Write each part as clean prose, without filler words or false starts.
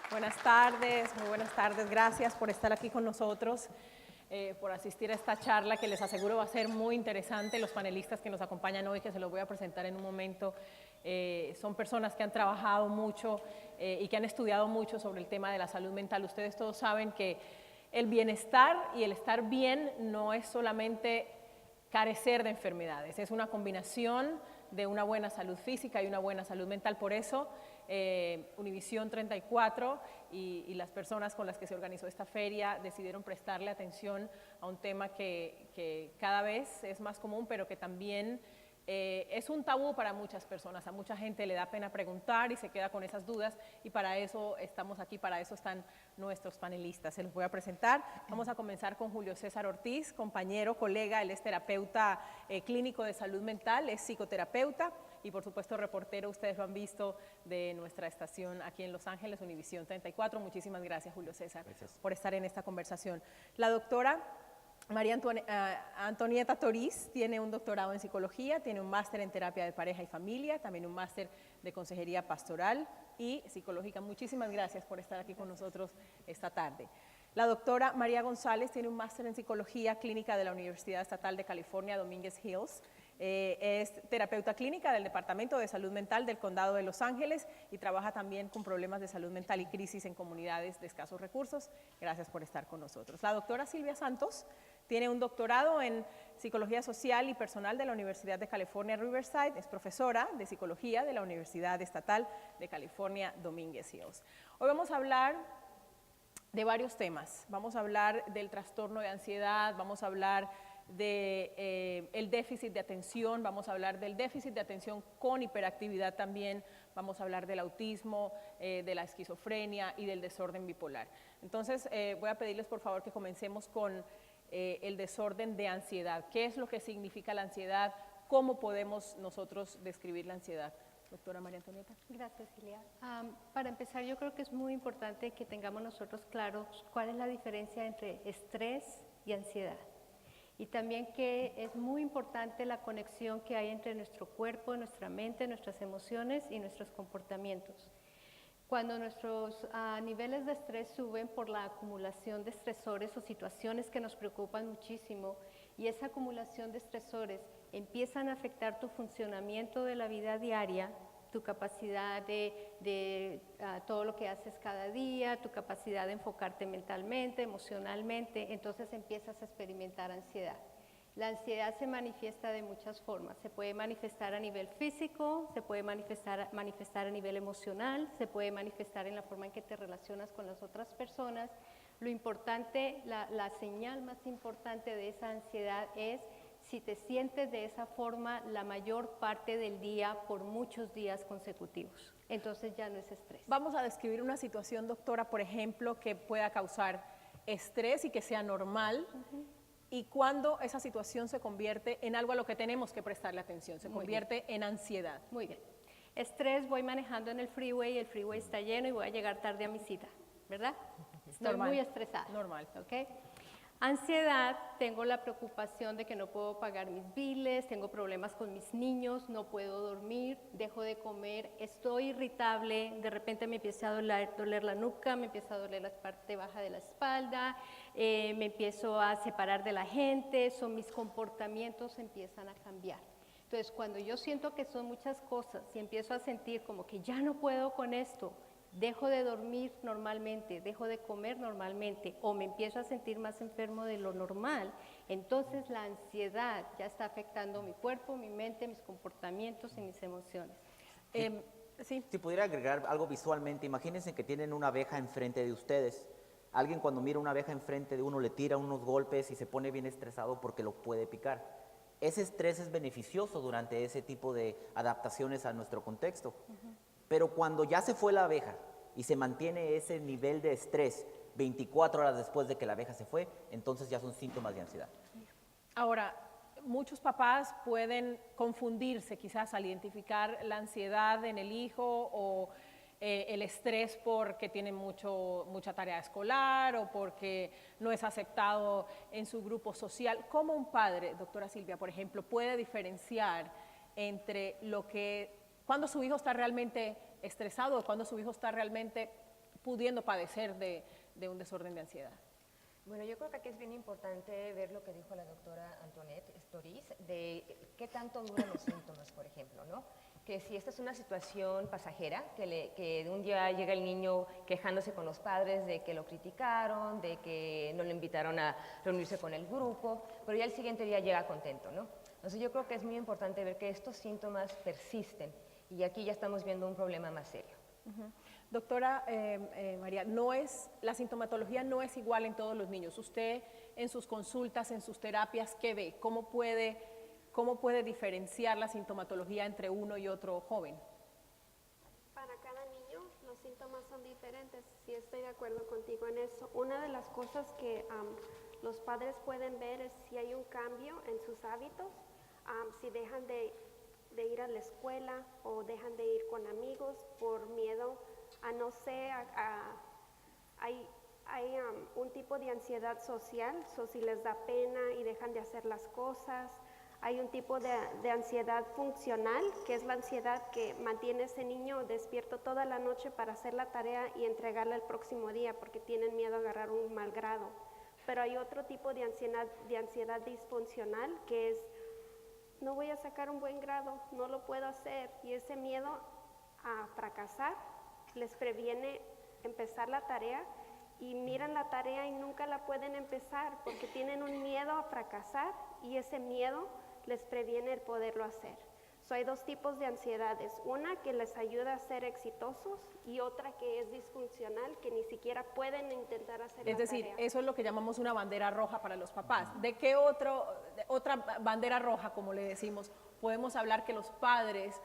muy buenas tardes. Gracias por estar aquí con nosotros, por asistir a esta charla que les aseguro va a ser muy interesante. Los panelistas que nos acompañan hoy, que se los voy a presentar en un momento, son personas que han trabajado mucho y que han estudiado mucho sobre el tema de la salud mental. Ustedes todos saben que el bienestar y el estar bien no es solamente carecer de enfermedades, es una combinación de una buena salud física y una buena salud mental. Por eso Univisión 34 y las personas con las que se organizó esta feria decidieron prestarle atención a un tema que cada vez es más común, pero que también es un tabú para muchas personas. A mucha gente le da pena preguntar y se queda con esas dudas, y para eso estamos aquí, para eso están nuestros panelistas. Se los voy a presentar. Vamos a comenzar con Julio César Ortiz, compañero, colega. Él es terapeuta clínico de salud mental, es psicoterapeuta y por supuesto reportero, ustedes lo han visto, de nuestra estación aquí en Los Ángeles, Univisión 34. Muchísimas gracias, Julio César, por estar en esta conversación. La doctora María Antonieta Toriz tiene un doctorado en psicología, tiene un máster en terapia de pareja y familia, también un máster de consejería pastoral y psicológica. Muchísimas gracias por estar aquí con nosotros esta tarde. La doctora María González tiene un máster en psicología clínica de la Universidad Estatal de California, Dominguez Hills. Es terapeuta clínica del Departamento de Salud Mental del Condado de Los Ángeles y trabaja también con problemas de salud mental y crisis en comunidades de escasos recursos. Gracias por estar con nosotros. La doctora Silvia Santos tiene un doctorado en Psicología Social y Personal de la Universidad de California, Riverside. Es profesora de Psicología de la Universidad Estatal de California, Dominguez Hills. Hoy vamos a hablar de varios temas. Vamos a hablar del trastorno de ansiedad, vamos a hablar del déficit de atención, vamos a hablar del déficit de atención con hiperactividad también, vamos a hablar del autismo, de la esquizofrenia y del desorden bipolar. Entonces, voy a pedirles por favor que comencemos con el desorden de ansiedad. ¿Qué es lo que significa la ansiedad? ¿Cómo podemos nosotros describir la ansiedad? Doctora María Antonieta. Gracias, Ilia. Para empezar, yo creo que es muy importante que tengamos nosotros claros cuál es la diferencia entre estrés y ansiedad. Y también que es muy importante la conexión que hay entre nuestro cuerpo, nuestra mente, nuestras emociones y nuestros comportamientos. Cuando nuestros niveles de estrés suben por la acumulación de estresores o situaciones que nos preocupan muchísimo, y esa acumulación de estresores empiezan a afectar tu funcionamiento de la vida diaria, tu capacidad de todo lo que haces cada día, tu capacidad de enfocarte mentalmente, emocionalmente, entonces empiezas a experimentar ansiedad. La ansiedad se manifiesta de muchas formas. Se puede manifestar a nivel físico, se puede manifestar a nivel emocional, se puede manifestar en la forma en que te relacionas con las otras personas. Lo importante, la señal más importante de esa ansiedad es si te sientes de esa forma la mayor parte del día por muchos días consecutivos. Entonces ya no es estrés. Vamos a describir una situación, doctora, por ejemplo, que pueda causar estrés y que sea normal. Y cuando esa situación se convierte en algo a lo que tenemos que prestarle atención, se convierte en ansiedad. Muy bien. Estrés, voy manejando en el freeway está lleno y voy a llegar tarde a mi cita, ¿verdad? Estoy muy estresada. Normal. ¿Okay? Ansiedad, tengo la preocupación de que no puedo pagar mis biles, tengo problemas con mis niños, no puedo dormir, dejo de comer, estoy irritable, de repente me empieza a doler la nuca, me empieza a doler la parte baja de la espalda, me empiezo a separar de la gente, mis comportamientos empiezan a cambiar. Entonces, cuando yo siento que son muchas cosas y empiezo a sentir como que ya no puedo con esto, dejo de dormir normalmente, dejo de comer normalmente o me empiezo a sentir más enfermo de lo normal, entonces la ansiedad ya está afectando mi cuerpo, mi mente, mis comportamientos y mis emociones. Si pudiera agregar algo visualmente, imagínense que tienen una abeja enfrente de ustedes. Alguien cuando mira una abeja enfrente de uno le tira unos golpes y se pone bien estresado porque lo puede picar. Ese estrés es beneficioso durante ese tipo de adaptaciones a nuestro contexto. Pero cuando ya se fue la abeja y se mantiene ese nivel de estrés 24 horas después de que la abeja se fue, entonces ya son síntomas de ansiedad. Ahora, muchos papás pueden confundirse quizás al identificar la ansiedad en el hijo o el estrés porque tiene mucha tarea escolar o porque no es aceptado en su grupo social. ¿Cómo un padre, doctora Silvia, por ejemplo, puede diferenciar entre cuando su hijo está realmente estresado o cuando su hijo está realmente pudiendo padecer de un desorden de ansiedad? Bueno, yo creo que aquí es bien importante ver lo que dijo la doctora Antoinette Estoriz, de qué tanto duran los síntomas, por ejemplo, ¿no? Que si esta es una situación pasajera, que de un día llega el niño quejándose con los padres de que lo criticaron, de que no lo invitaron a reunirse con el grupo, pero ya el siguiente día llega contento, ¿no? Entonces yo creo que es muy importante ver que estos síntomas persisten y aquí ya estamos viendo un problema más serio. Doctora María, la sintomatología no es igual en todos los niños. Usted en sus consultas, en sus terapias, ¿qué ve? ¿Cómo puede diferenciar la sintomatología entre uno y otro joven? Para cada niño los síntomas son diferentes, sí estoy de acuerdo contigo en eso. Una de las cosas que los padres pueden ver es si hay un cambio en sus hábitos, si dejan de ir a la escuela o dejan de ir con amigos por miedo a no sé, hay un tipo de ansiedad social, si les da pena y dejan de hacer las cosas. Hay un tipo de ansiedad funcional, que es la ansiedad que mantiene a ese niño despierto toda la noche para hacer la tarea y entregarla el próximo día porque tienen miedo a agarrar un mal grado. Pero hay otro tipo de ansiedad disfuncional, que es no voy a sacar un buen grado, no lo puedo hacer, y ese miedo a fracasar les previene empezar la tarea y miran la tarea y nunca la pueden empezar porque tienen un miedo a fracasar y ese miedo les previene el poderlo hacer. Hay dos tipos de ansiedades, una que les ayuda a ser exitosos y otra que es disfuncional, que ni siquiera pueden intentar hacer la tarea. Es decir, eso es lo que llamamos una bandera roja para los papás. ¿De qué otra bandera roja, como le decimos, podemos hablar que los padres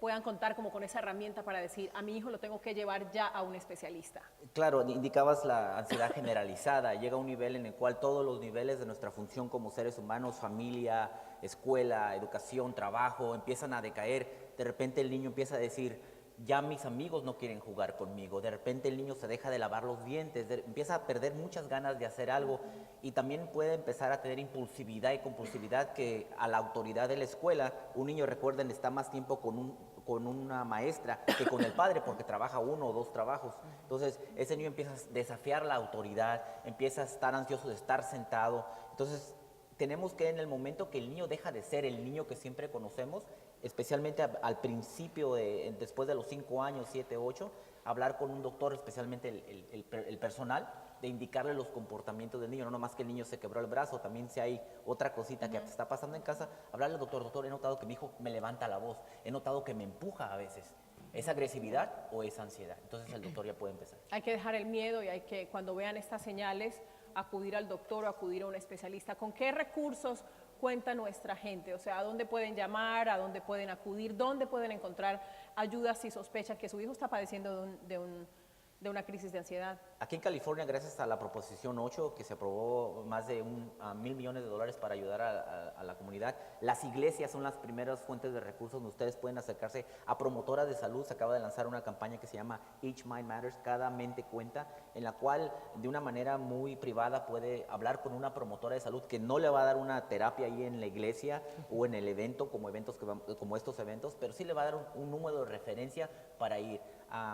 puedan contar como con esa herramienta para decir, a mi hijo lo tengo que llevar ya a un especialista? Claro, indicabas la ansiedad generalizada, llega a un nivel en el cual todos los niveles de nuestra función como seres humanos, familia, escuela, educación, trabajo, empiezan a decaer. De repente el niño empieza a decir, ya mis amigos no quieren jugar conmigo. De repente el niño se deja de lavar los dientes, empieza a perder muchas ganas de hacer algo y también puede empezar a tener impulsividad y compulsividad que a la autoridad de la escuela, un niño, recuerden, está más tiempo con una maestra que con el padre porque trabaja 1 o 2 trabajos. Entonces ese niño empieza a desafiar la autoridad, empieza a estar ansioso de estar sentado. Entonces tenemos que, en el momento que el niño deja de ser el niño que siempre conocemos, especialmente al principio, después de los 5 años, 7, 8, hablar con un doctor, especialmente el personal, de indicarle los comportamientos del niño, no nomás que el niño se quebró el brazo, también si hay otra cosita que está pasando en casa, hablarle al doctor, doctor, he notado que mi hijo me levanta la voz, he notado que me empuja a veces. ¿Es agresividad o es ansiedad? Entonces el doctor ya puede empezar. Hay que dejar el miedo y hay que, cuando vean estas señales, acudir al doctor o acudir a un especialista. ¿Con qué recursos cuenta nuestra gente? O sea, ¿a dónde pueden llamar? ¿A dónde pueden acudir? ¿Dónde pueden encontrar ayuda si sospechan que su hijo está padeciendo de una crisis de ansiedad? Aquí en California, gracias a la Proposición 8, que se aprobó más de $1,000 millones para ayudar a la comunidad, las iglesias son las primeras fuentes de recursos donde ustedes pueden acercarse a promotoras de salud. Se acaba de lanzar una campaña que se llama Each Mind Matters, cada mente cuenta, en la cual de una manera muy privada puede hablar con una promotora de salud que no le va a dar una terapia ahí en la iglesia o en el evento, como estos eventos, pero sí le va a dar un número de referencia para ir.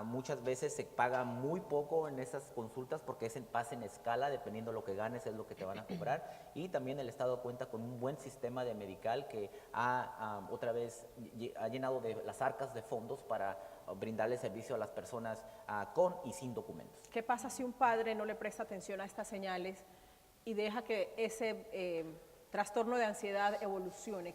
Muchas veces se paga muy poco en esas consultas porque es en pase en escala, dependiendo de lo que ganes es lo que te van a cobrar, y también el Estado cuenta con un buen sistema de medical que otra vez ha llenado de las arcas de fondos para brindarle servicio a las personas con y sin documentos. ¿Qué pasa si un padre no le presta atención a estas señales y deja que ese trastorno de ansiedad evolucione?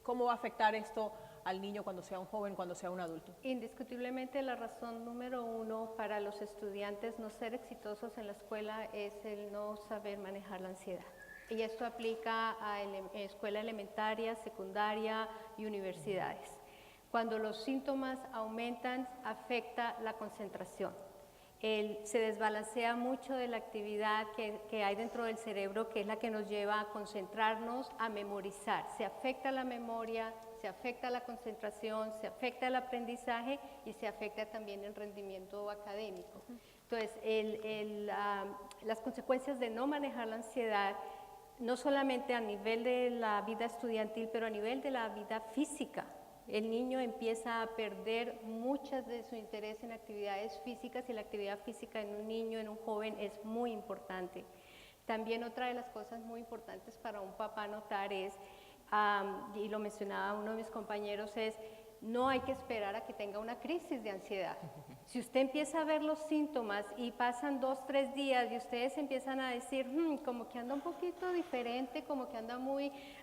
¿Cómo va a afectar esto al niño cuando sea un joven, cuando sea un adulto? Indiscutiblemente la razón número 1 para los estudiantes no ser exitosos en la escuela es el no saber manejar la ansiedad. Y esto aplica a escuela elementaria, secundaria y universidades. Cuando los síntomas aumentan, afecta la concentración. Se desbalancea mucho de la actividad que hay dentro del cerebro, que es la que nos lleva a concentrarnos, a memorizar. Se afecta la memoria, se afecta la concentración, se afecta el aprendizaje y se afecta también el rendimiento académico. Entonces, las consecuencias de no manejar la ansiedad, no solamente a nivel de la vida estudiantil, pero a nivel de la vida física, El niño empieza a perder muchas de su interés en actividades físicas y la actividad física en un niño, en un joven, es muy importante. También otra de las cosas muy importantes para un papá notar es, y lo mencionaba uno de mis compañeros, es no hay que esperar a que tenga una crisis de ansiedad. Si usted empieza a ver los síntomas y pasan 2, 3 días y ustedes empiezan a decir, como que anda un poquito diferente, como que anda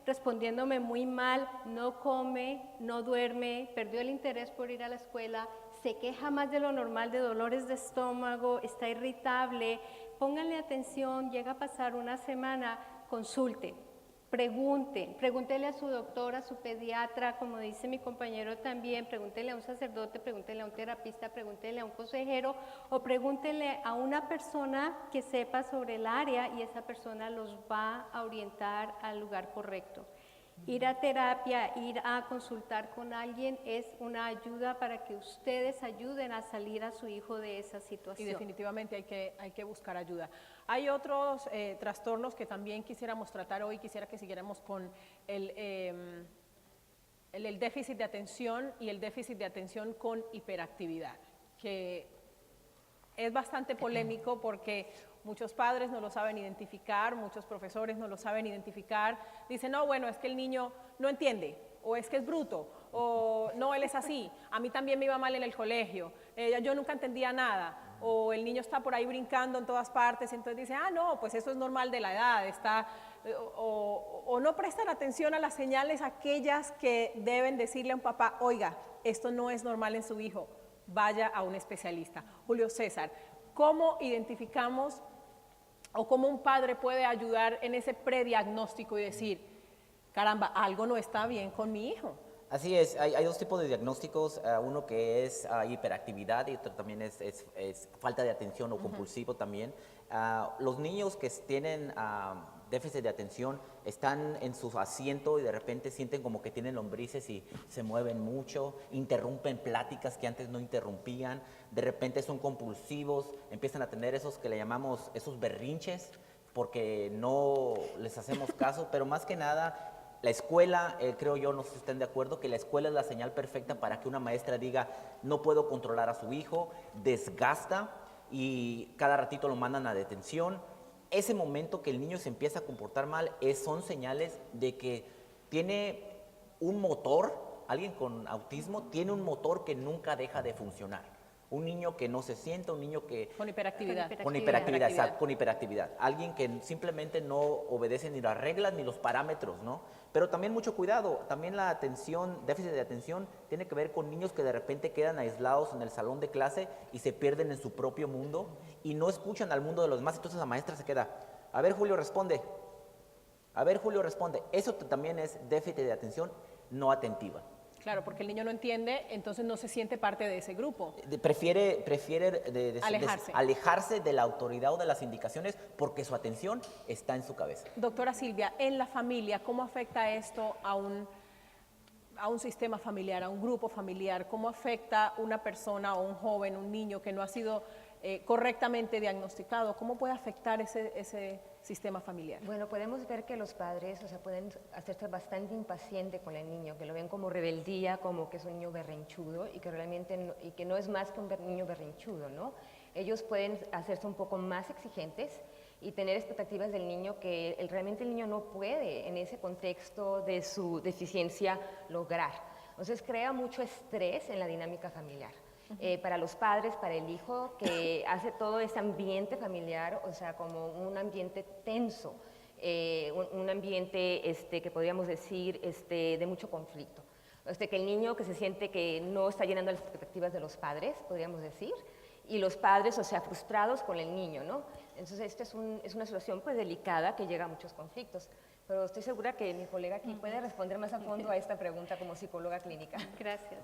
respondiéndome muy mal, no come, no duerme, perdió el interés por ir a la escuela, se queja más de lo normal de dolores de estómago, está irritable, pónganle atención, llega a pasar una semana, consulte. Pregúntele a su doctor, a su pediatra, como dice mi compañero también, pregúntele a un sacerdote, pregúntele a un terapista, pregúntele a un consejero o pregúntele a una persona que sepa sobre el área y esa persona los va a orientar al lugar correcto. Ir a terapia, ir a consultar con alguien es una ayuda para que ustedes ayuden a salir a su hijo de esa situación. Y definitivamente hay que buscar ayuda. Hay otros trastornos que también quisiéramos tratar hoy, quisiera que siguiéramos con el déficit de atención y el déficit de atención con hiperactividad, que es bastante polémico porque muchos padres no lo saben identificar, muchos profesores no lo saben identificar. Dicen, no, bueno, es que el niño no entiende, o es que es bruto, o no, él es así. A mí también me iba mal en el colegio, yo nunca entendía nada. O el niño está por ahí brincando en todas partes, entonces dice, no, pues eso es normal de la edad. O no prestan atención a las señales aquellas que deben decirle a un papá, oiga, esto no es normal en su hijo, vaya a un especialista. Julio César, ¿cómo identificamos o cómo un padre puede ayudar en ese prediagnóstico y decir, caramba, algo no está bien con mi hijo? Así es, hay dos tipos de diagnósticos, uno que es hiperactividad y otro también es falta de atención o compulsivo también. Los niños que tienen déficit de atención están en su asiento y de repente sienten como que tienen lombrices y se mueven mucho, interrumpen pláticas que antes no interrumpían, de repente son compulsivos, empiezan a tener esos que le llamamos esos berrinches porque no les hacemos caso, pero más que nada la escuela, creo yo, no sé si estén de acuerdo, que la escuela es la señal perfecta para que una maestra diga, no puedo controlar a su hijo, desgasta y cada ratito lo mandan a detención. Ese momento que el niño se empieza a comportar mal son señales de que tiene un motor, alguien con autismo tiene un motor que nunca deja de funcionar. Un niño que no se sienta, un niño que... Con hiperactividad. Con hiperactividad, exacto, con hiperactividad. Alguien que simplemente no obedece ni las reglas ni los parámetros, ¿no? Pero también mucho cuidado, también la atención, déficit de atención, tiene que ver con niños que de repente quedan aislados en el salón de clase y se pierden en su propio mundo y no escuchan al mundo de los demás. Entonces la maestra se queda, a ver Julio, responde. A ver Julio, responde. Eso también es déficit de atención no atentiva. Claro, porque el niño no entiende, entonces no se siente parte de ese grupo. Prefiere alejarse de la autoridad o de las indicaciones porque su atención está en su cabeza. Doctora Silvia, en la familia, ¿cómo afecta esto a un sistema familiar, a un grupo familiar? ¿Cómo afecta una persona o un joven, un niño que no ha sido correctamente diagnosticado? ¿Cómo puede afectar ese sistema familiar? Bueno, podemos ver que los padres, pueden hacerse bastante impaciente con el niño, que lo ven como rebeldía, como que es un niño berrinchudo y que realmente no es más que un niño berrinchudo, ¿no? Ellos pueden hacerse un poco más exigentes y tener expectativas del niño que realmente el niño no puede en ese contexto de su deficiencia lograr. Entonces crea mucho estrés en la dinámica familiar. Para los padres, para el hijo, que hace todo ese ambiente familiar, como un ambiente tenso, un ambiente que podríamos decir de mucho conflicto. Que el niño que se siente que no está llenando las expectativas de los padres, podríamos decir, y los padres, frustrados con el niño, ¿no? Entonces, esta es una situación pues delicada que llega a muchos conflictos. Pero estoy segura que mi colega aquí puede responder más a fondo a esta pregunta como psicóloga clínica. Gracias.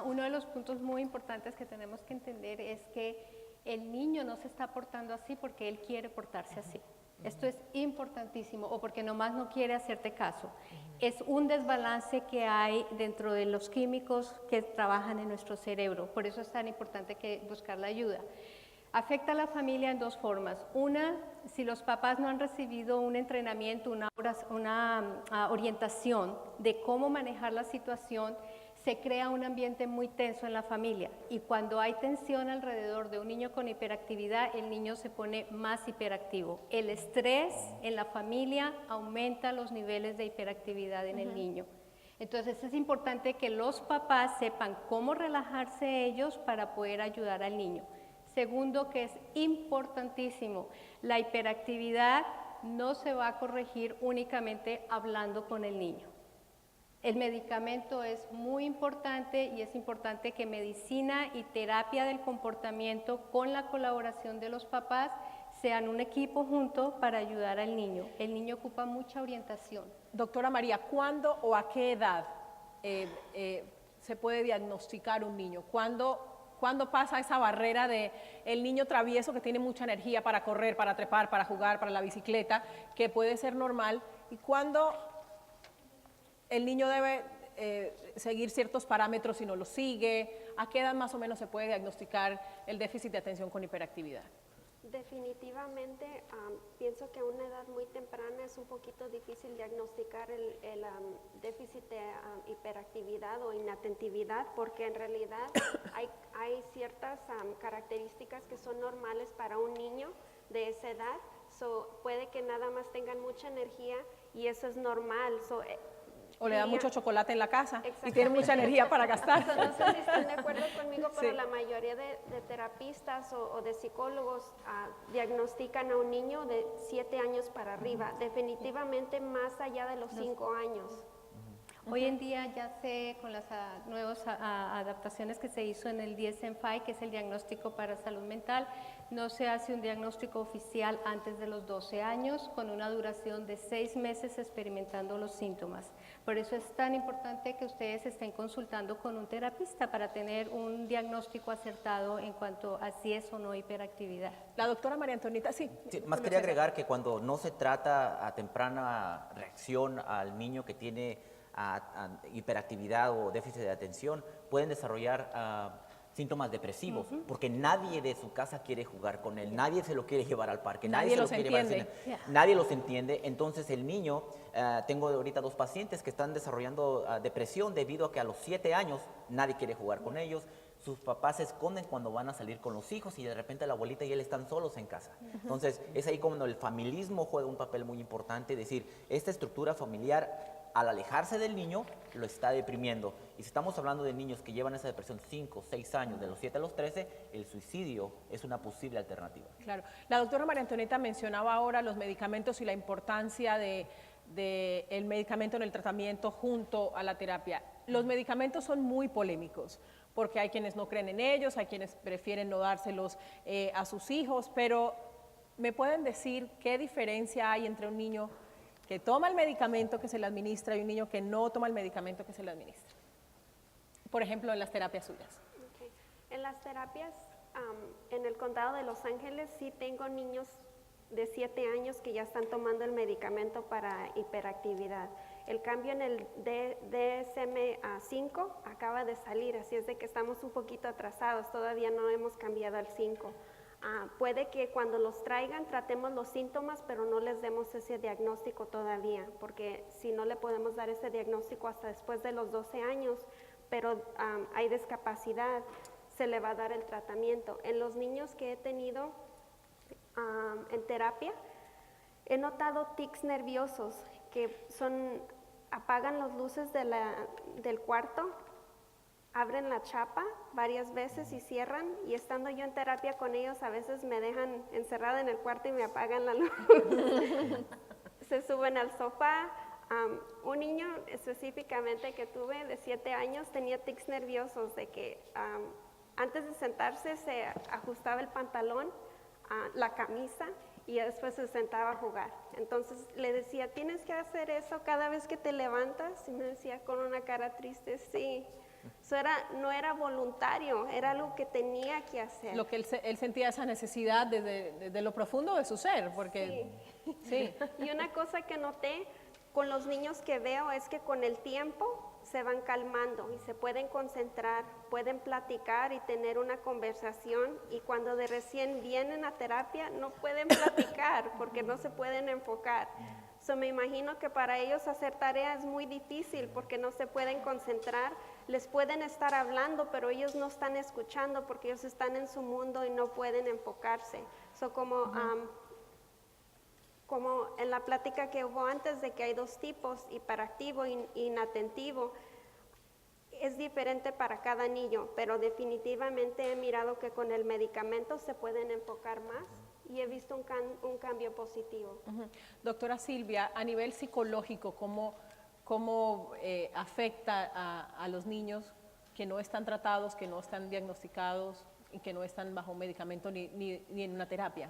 Uno de los puntos muy importantes que tenemos que entender es que el niño no se está portando así porque él quiere portarse así. Esto es importantísimo, o porque nomás no quiere hacerte caso. Es un desbalance que hay dentro de los químicos que trabajan en nuestro cerebro. Por eso es tan importante que buscar la ayuda. Afecta a la familia en dos formas. Una, si los papás no han recibido un entrenamiento, una orientación de cómo manejar la situación, se crea un ambiente muy tenso en la familia y cuando hay tensión alrededor de un niño con hiperactividad, el niño se pone más hiperactivo. El estrés en la familia aumenta los niveles de hiperactividad en el niño. Entonces es importante que los papás sepan cómo relajarse ellos para poder ayudar al niño. Segundo, que es importantísimo, la hiperactividad no se va a corregir únicamente hablando con el niño. El medicamento es muy importante y es importante que medicina y terapia del comportamiento con la colaboración de los papás sean un equipo junto para ayudar al niño. El niño ocupa mucha orientación. Doctora María, ¿cuándo o a qué edad se puede diagnosticar un niño? ¿Cuándo pasa esa barrera de el niño travieso que tiene mucha energía para correr, para trepar, para jugar, para la bicicleta, que puede ser normal? ¿Y cuándo el niño debe seguir ciertos parámetros y no los sigue? ¿A qué edad más o menos se puede diagnosticar el déficit de atención con hiperactividad? Definitivamente, pienso que a una edad muy temprana es un poquito difícil diagnosticar el déficit de hiperactividad o inatentividad, porque en realidad hay ciertas características que son normales para un niño de esa edad. Puede que nada más tengan mucha energía y eso es normal. O le da mucho chocolate en la casa y tiene mucha energía para gastar. No sé si están de acuerdo conmigo, pero la mayoría de terapistas o de psicólogos diagnostican a un niño de 7 años para arriba, definitivamente más allá de los 5 años. Hoy en día ya sé con las nuevas adaptaciones que se hizo en el DSM-5, que es el diagnóstico para salud mental, no se hace un diagnóstico oficial antes de los 12 años con una duración de 6 meses experimentando los síntomas. Por eso es tan importante que ustedes estén consultando con un terapista para tener un diagnóstico acertado en cuanto a si es o no hiperactividad. La doctora María Antonita, sí. Más quería agregar que cuando no se trata a temprana reacción al niño que tiene hiperactividad o déficit de atención, pueden desarrollar síntomas depresivos, porque nadie de su casa quiere jugar con él, nadie se lo quiere llevar al parque, nadie se lo quiere llevar al cine, nadie los entiende. Entonces el niño, tengo ahorita 2 pacientes que están desarrollando depresión debido a que a los 7 años nadie quiere jugar con ellos. Sus papás se esconden cuando van a salir con los hijos y de repente la abuelita y él están solos en casa. Entonces es ahí cuando el familismo juega un papel muy importante, es decir, esta estructura familiar al alejarse del niño lo está deprimiendo. Y si estamos hablando de niños que llevan esa depresión 5, 6 años, de los 7 a los 13, el suicidio es una posible alternativa. Claro. La doctora María Antonieta mencionaba ahora los medicamentos y la importancia del medicamento en el tratamiento junto a la terapia. Los medicamentos son muy polémicos, porque hay quienes no creen en ellos, hay quienes prefieren no dárselos a sus hijos, pero ¿me pueden decir qué diferencia hay entre un niño que toma el medicamento que se le administra y un niño que no toma el medicamento que se le administra? Por ejemplo, en las terapias suyas. Okay. En las terapias, en el condado de Los Ángeles, sí tengo niños de 7 años que ya están tomando el medicamento para hiperactividad. El cambio en el DSM-5 acaba de salir, así es de que estamos un poquito atrasados, todavía no hemos cambiado al 5. Puede que cuando los traigan tratemos los síntomas, pero no les demos ese diagnóstico todavía, porque si no le podemos dar ese diagnóstico hasta después de los 12 años, pero hay discapacidad, se le va a dar el tratamiento. En los niños que he tenido en terapia, he notado tics nerviosos que apagan las luces del cuarto, abren la chapa varias veces y cierran, y estando yo en terapia con ellos a veces me dejan encerrada en el cuarto y me apagan la luz. Se suben al sofá. Un niño específicamente que tuve de 7 años tenía tics nerviosos de que antes de sentarse se ajustaba el pantalón, la camisa, y después se sentaba a jugar. Entonces le decía, ¿tienes que hacer eso cada vez que te levantas? Y me decía con una cara triste, sí. Eso no era voluntario, era algo que tenía que hacer. Lo que él sentía esa necesidad desde lo profundo de su ser, porque sí. Y una cosa que noté con los niños que veo es que con el tiempo se van calmando y se pueden concentrar, pueden platicar y tener una conversación, y cuando de recién vienen a terapia no pueden platicar porque no se pueden enfocar. Me imagino que para ellos hacer tarea es muy difícil porque no se pueden concentrar, les pueden estar hablando, pero ellos no están escuchando porque ellos están en su mundo y no pueden enfocarse. Como en la plática que hubo antes de que hay dos tipos, hiperactivo e inatentivo, es diferente para cada niño, pero definitivamente he mirado que con el medicamento se pueden enfocar más y he visto un cambio positivo. Doctora Silvia, a nivel psicológico, ¿cómo afecta a los niños que no están tratados, que no están diagnosticados y que no están bajo un medicamento ni en una terapia?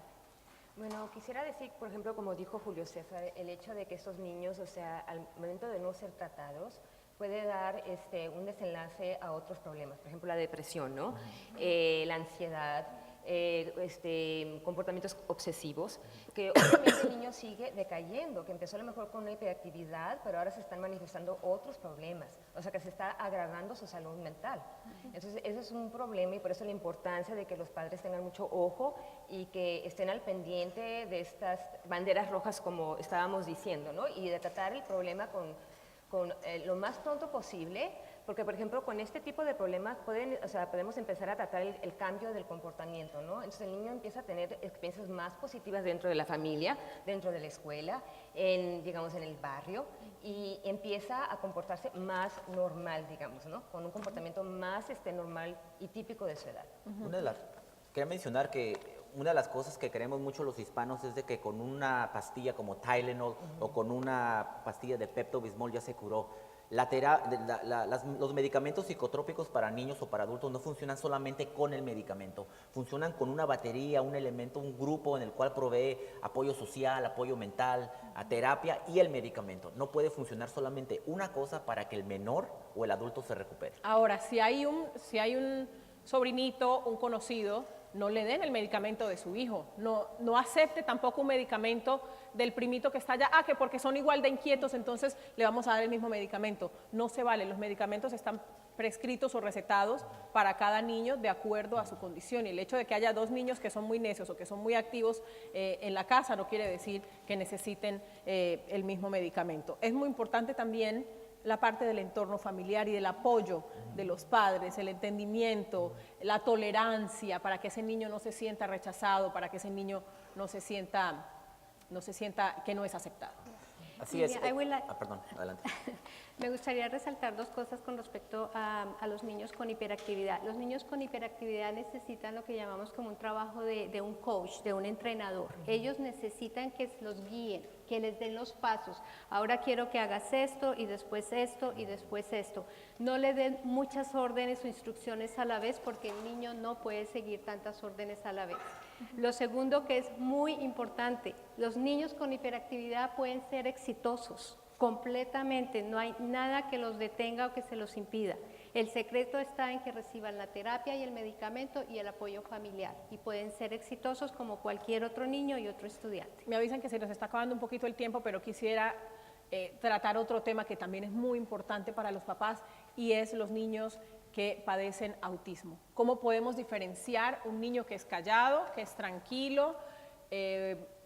Bueno, quisiera decir, por ejemplo, como dijo Julio César, el hecho de que estos niños, o sea, al momento de no ser tratados, puede dar un desenlace a otros problemas, por ejemplo, la depresión, ¿no? La ansiedad, comportamientos obsesivos, que obviamente el niño sigue decayendo, que empezó a lo mejor con una hiperactividad, pero ahora se están manifestando otros problemas, o sea que se está agravando su salud mental. Entonces, ese es un problema y por eso la importancia de que los padres tengan mucho ojo y que estén al pendiente de estas banderas rojas, como estábamos diciendo, ¿no? Y de tratar el problema con lo más pronto posible, porque por ejemplo con este tipo de problemas podemos empezar a tratar el cambio del comportamiento, ¿no? Entonces el niño empieza a tener experiencias más positivas dentro de la familia, dentro de la escuela, digamos en el barrio, y empieza a comportarse más normal, digamos, ¿no? Con un comportamiento más normal y típico de su edad. Quería mencionar que una de las cosas que queremos mucho los hispanos es de que con una pastilla como Tylenol o con una pastilla de Pepto-Bismol ya se curó. Los medicamentos psicotrópicos para niños o para adultos no funcionan solamente con el medicamento, funcionan con una batería, un elemento, un grupo en el cual provee apoyo social, apoyo mental, terapia y el medicamento. No puede funcionar solamente una cosa para que el menor o el adulto se recupere. Ahora, si hay un sobrinito, un conocido, no le den el medicamento de su hijo, no acepte tampoco un medicamento del primito que está allá, que porque son igual de inquietos, entonces le vamos a dar el mismo medicamento. No se vale, los medicamentos están prescritos o recetados para cada niño de acuerdo a su condición, y el hecho de que haya dos niños que son muy necios o que son muy activos en la casa no quiere decir que necesiten el mismo medicamento. Es muy importante también la parte del entorno familiar y del apoyo de los padres, el entendimiento, la tolerancia para que ese niño no se sienta rechazado, para que ese niño no se sienta que no es aceptado. Así es. Perdón, adelante. Me gustaría resaltar dos cosas con respecto a los niños con hiperactividad. Los niños con hiperactividad necesitan lo que llamamos como un trabajo de un coach, de un entrenador. Ellos necesitan que los guíen, que les den los pasos. Ahora quiero que hagas esto y después esto y después esto. No le den muchas órdenes o instrucciones a la vez porque el niño no puede seguir tantas órdenes a la vez. Lo segundo que es muy importante, los niños con hiperactividad pueden ser exitosos completamente, no hay nada que los detenga o que se los impida. El secreto está en que reciban la terapia y el medicamento y el apoyo familiar y pueden ser exitosos como cualquier otro niño y otro estudiante. Me avisan que se nos está acabando un poquito el tiempo, pero quisiera tratar otro tema que también es muy importante para los papás y es los niños que padecen autismo. ¿Cómo podemos diferenciar un niño que es callado, que es tranquilo,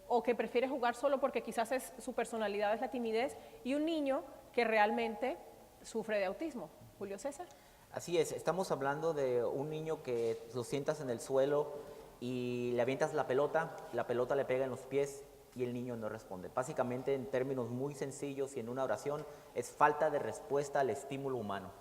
o que prefiere jugar solo porque quizás su personalidad es la timidez, y un niño que realmente sufre de autismo? Julio César. Así es, estamos hablando de un niño que lo sientas en el suelo y le avientas la pelota le pega en los pies y el niño no responde. Básicamente, en términos muy sencillos y en una oración, es falta de respuesta al estímulo humano.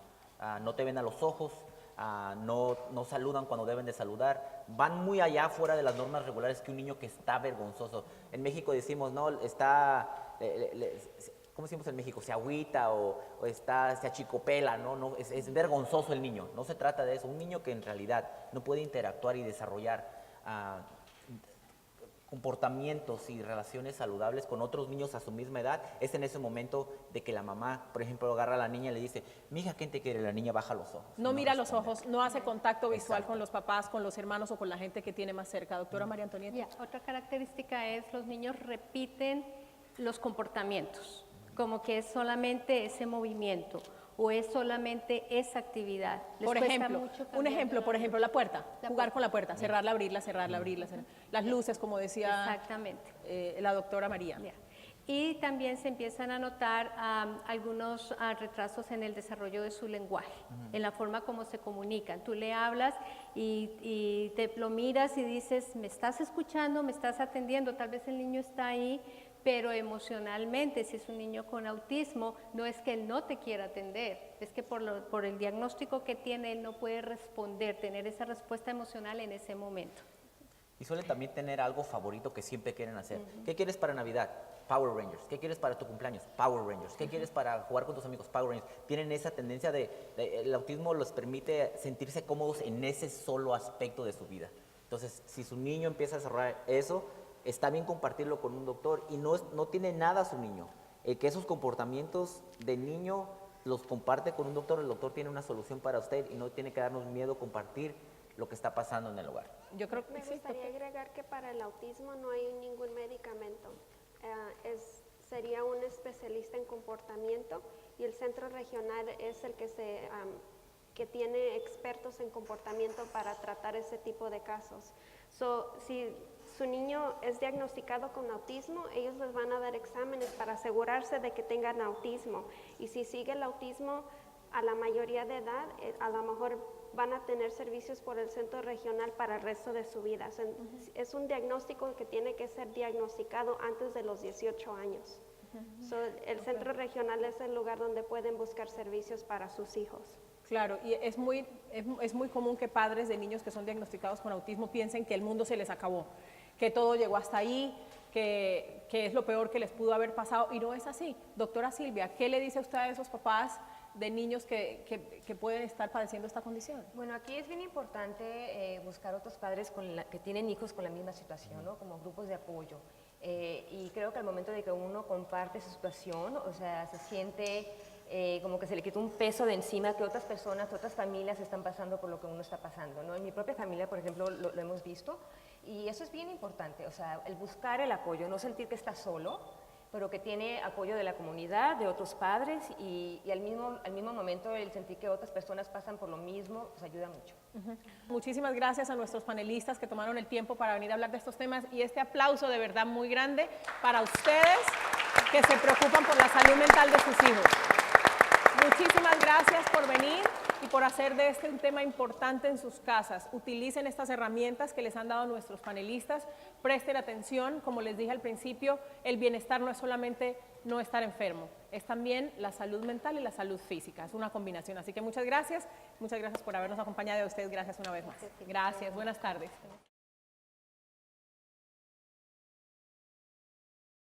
No te ven a los ojos, no saludan cuando deben de saludar, van muy allá fuera de las normas regulares que un niño que está vergonzoso. En México decimos, no, ¿cómo decimos en México? Se agüita o se achicopela, ¿no? Es vergonzoso el niño, no se trata de eso. Un niño que en realidad no puede interactuar y desarrollar comportamientos y relaciones saludables con otros niños a su misma edad, es en ese momento de que la mamá, por ejemplo, agarra a la niña y le dice, mija, ¿quién te quiere? La niña baja los ojos. No mira los ojos, no hace contacto visual con los papás, con los hermanos o con la gente que tiene más cerca. Doctora María Antonieta. Otra característica es los niños repiten los comportamientos, como que es solamente ese movimiento o es solamente esa actividad. Por ejemplo, la puerta, jugar con la puerta, cerrarla, abrirla, cerrarla, abrirla, las luces, como decía exactamente. La doctora María. Y también se empiezan a notar algunos retrasos en el desarrollo de su lenguaje, en la forma como se comunican. Tú le hablas y te lo miras y dices, me estás escuchando, me estás atendiendo, tal vez el niño está ahí, pero emocionalmente, si es un niño con autismo, no es que él no te quiera atender, es que por el diagnóstico que tiene, él no puede responder, tener esa respuesta emocional en ese momento. Y suelen también tener algo favorito que siempre quieren hacer. ¿Qué quieres para Navidad? Power Rangers. ¿Qué quieres para tu cumpleaños? Power Rangers. ¿Qué quieres para jugar con tus amigos? Power Rangers. Tienen esa tendencia el autismo les permite sentirse cómodos en ese solo aspecto de su vida. Entonces, si su niño empieza a desarrollar eso, está bien compartirlo con un doctor y no tiene nada su niño. Que esos comportamientos de niño los comparte con un doctor, el doctor tiene una solución para usted y no tiene que darnos miedo compartir lo que está pasando en el hogar. Yo creo que Me sí, gustaría agregar que para el autismo no hay ningún medicamento. Sería un especialista en comportamiento y el centro regional es el que tiene expertos en comportamiento para tratar ese tipo de casos. Si su niño es diagnosticado con autismo, ellos les van a dar exámenes para asegurarse de que tengan autismo. Y si sigue el autismo a la mayoría de edad, a lo mejor van a tener servicios por el centro regional para el resto de su vida. Es un diagnóstico que tiene que ser diagnosticado antes de los 18 años. El centro regional es el lugar donde pueden buscar servicios para sus hijos. Claro, y es muy común que padres de niños que son diagnosticados con autismo piensen que el mundo se les acabó, que todo llegó hasta ahí, que es lo peor que les pudo haber pasado, y no es así. Doctora Silvia, ¿qué le dice usted a esos papás de niños que pueden estar padeciendo esta condición? Bueno, aquí es bien importante buscar otros padres que tienen hijos con la misma situación, ¿no? Como grupos de apoyo. Y creo que al momento de que uno comparte su situación, o sea, se siente como que se le quita un peso de encima que otras personas, otras familias están pasando por lo que uno está pasando, ¿no? En mi propia familia, por ejemplo, lo hemos visto, y eso es bien importante, o sea, el buscar el apoyo, no sentir que está solo, pero que tiene apoyo de la comunidad, de otros padres, y al mismo momento el sentir que otras personas pasan por lo mismo, pues ayuda mucho. Muchísimas gracias a nuestros panelistas que tomaron el tiempo para venir a hablar de estos temas, y este aplauso de verdad muy grande para ustedes que se preocupan por la salud mental de sus hijos. Muchísimas gracias por venir y por hacer de este un tema importante en sus casas. Utilicen estas herramientas que les han dado nuestros panelistas, presten atención, como les dije al principio, el bienestar no es solamente no estar enfermo, es también la salud mental y la salud física, es una combinación. Así que muchas gracias por habernos acompañado, y a ustedes gracias una vez más. Gracias, buenas tardes.